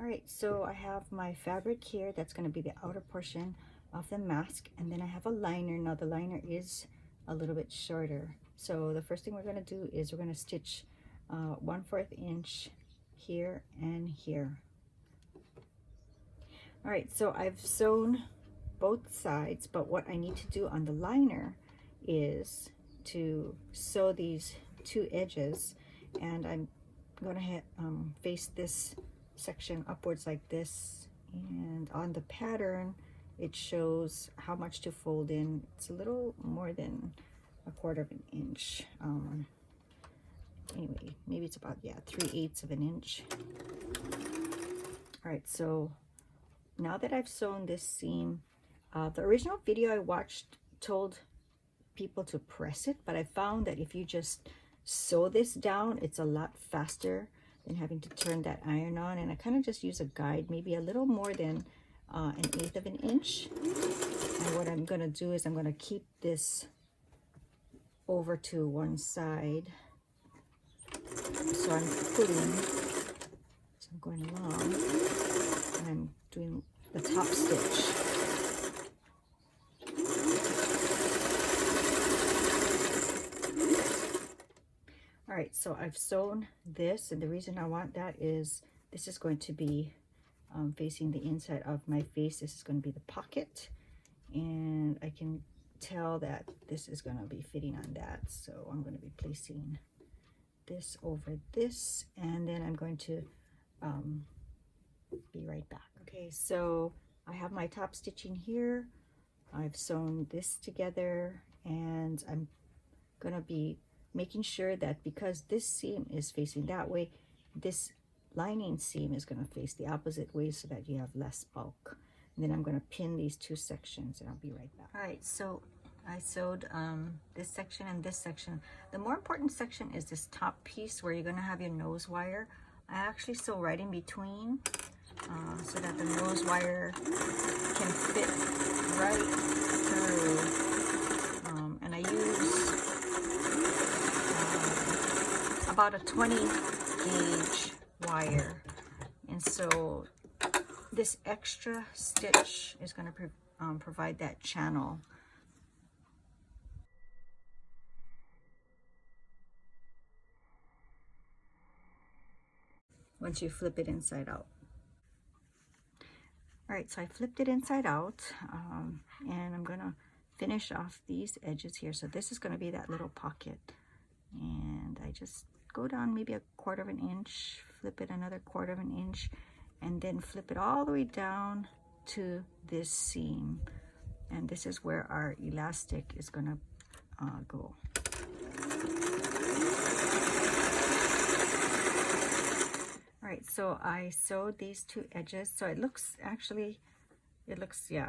All right, so I have my fabric here. That's going to be the outer portion of the mask, and then I have a liner. Now the liner is a little bit shorter, so the first thing we're going to do is we're going to stitch 1/4 inch here and here. All right, so I've sewn both sides, but what I need to do on the liner is to sew these two edges, and I'm going to face this section upwards like this, and on the pattern it shows how much to fold in. It's a little more than 1/4 inch. Anyway, maybe it's about 3/8 inch. All right, so now that I've sewn this seam, the original video I watched told people to press it, but I found that if you just sew this down, it's a lot faster than having to turn that iron on. And I kind of just use a guide, maybe a little more than 1/8 inch. And what I'm going to do is I'm going to keep this over to one side. So I'm pulling, so I'm going along, and I'm doing the top stitch. All right, so I've sewn this, and the reason I want that is this is going to be facing the inside of my face. This is going to be the pocket, and I can tell that this is going to be fitting on that. So I'm going to be placing this over this, and then I'm going to be right back. Okay, so I have my top stitching here. I've sewn this together, and I'm going to be making sure that because this seam is facing that way, this lining seam is going to face the opposite way so that you have less bulk. And then I'm going to pin these two sections, and I'll be right back. All right, so I sewed this section and this section. The more important section is this top piece where you're going to have your nose wire. I actually sew right in between so that the nose wire can fit right through. And I use about a 20 gauge wire, and so this extra stitch is going to provide that channel. Once you flip it inside out. All right, so I flipped it inside out, and I'm going to finish off these edges here. So this is going to be that little pocket, and I just go down maybe 1/4 inch, flip it another 1/4 inch, and then flip it all the way down to this seam. And this is where our elastic is going to go. All right, so I sewed these two edges, so it looks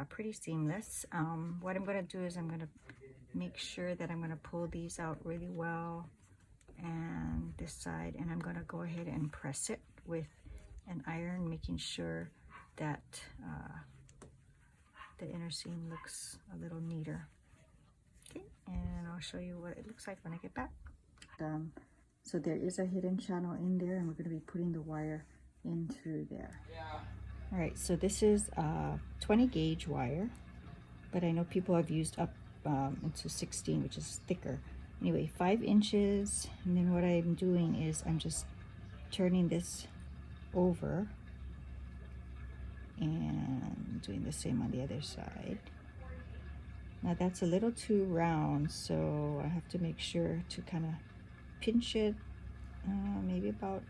pretty seamless. What I'm going to do is I'm going to make sure that I'm going to pull these out really well, and this side, and I'm going to go ahead and press it with an iron, making sure that the inner seam looks a little neater. Okay, and I'll show you what it looks like when I get back. So there is a hidden channel in there, and we're going to be putting the wire in through there. All right, so this is 20 gauge wire, but I know people have used up into 16, which is thicker. Anyway, 5 inches, and then what I'm doing is I'm just turning this over and doing the same on the other side. Now that's a little too round, so I have to make sure to kind of pinch it, maybe about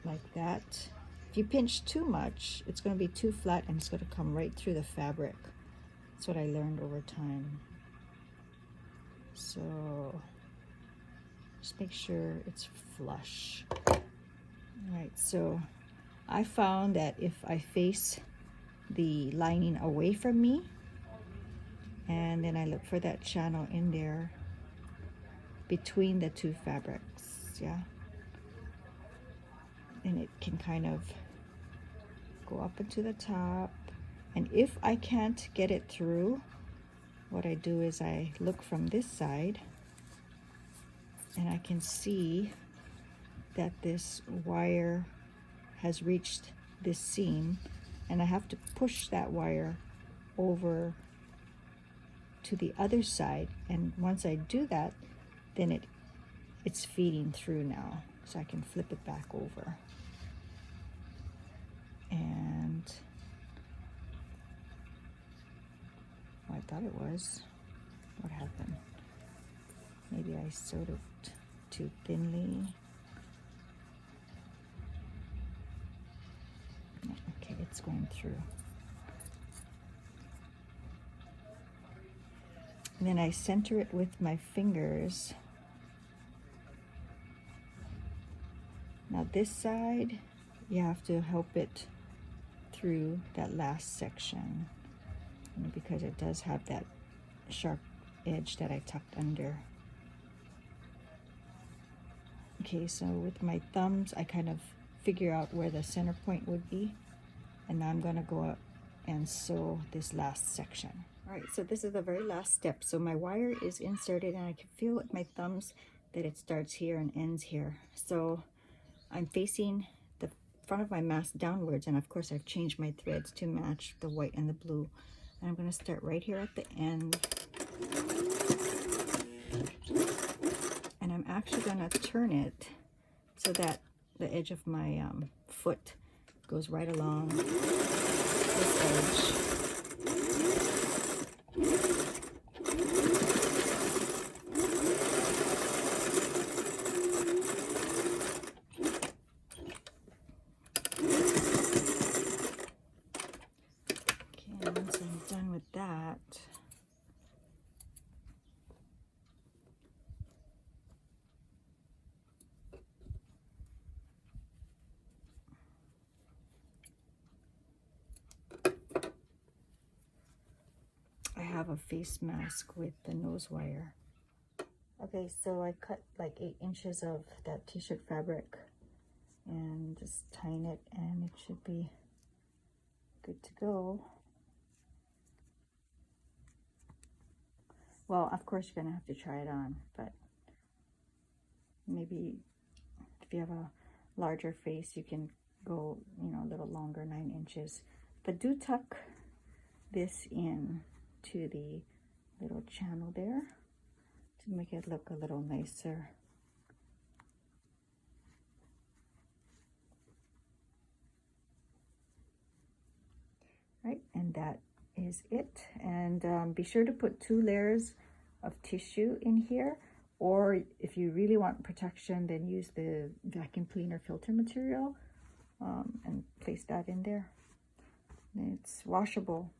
like that. If you pinch too much, it's going to be too flat and it's going to come right through the fabric. That's what I learned over time. So just make sure it's flush. All right, so I found that if I face the lining away from me, and then I look for that channel in there between the two fabrics, and it can kind of go up into the top. And if I can't get it through, what I do is I look from this side, and I can see that this wire has reached this seam, and I have to push that wire over to the other side, and once I do that, then it's feeding through now, so I can flip it back over. And I thought it was. What happened? Maybe I sewed it too thinly. Okay, it's going through. And then I center it with my fingers. Now this side, you have to help it through that last section, because it does have that sharp edge that I tucked under. Okay, so with my thumbs, I kind of figure out where the center point would be, and now I'm gonna go up and sew this last section. All right, so this is the very last step. So my wire is inserted, and I can feel with my thumbs that it starts here and ends here. So I'm facing the front of my mask downwards, and of course I've changed my threads to match the white and the blue. And I'm going to start right here at the end, and I'm actually going to turn it so that the edge of my foot goes right along this edge. Once I'm done with that, I have a face mask with the nose wire. Okay, so I cut like 8 inches of that t-shirt fabric and just tying it, and it should be good to go. Well, of course you're gonna have to try it on, but maybe if you have a larger face, you can go, a little longer, 9 inches. But do tuck this in to the little channel there to make it look a little nicer. Right, and that is it. And be sure to put 2 layers of tissue in here, or if you really want protection, then use the vacuum cleaner filter material and place that in there. It's washable.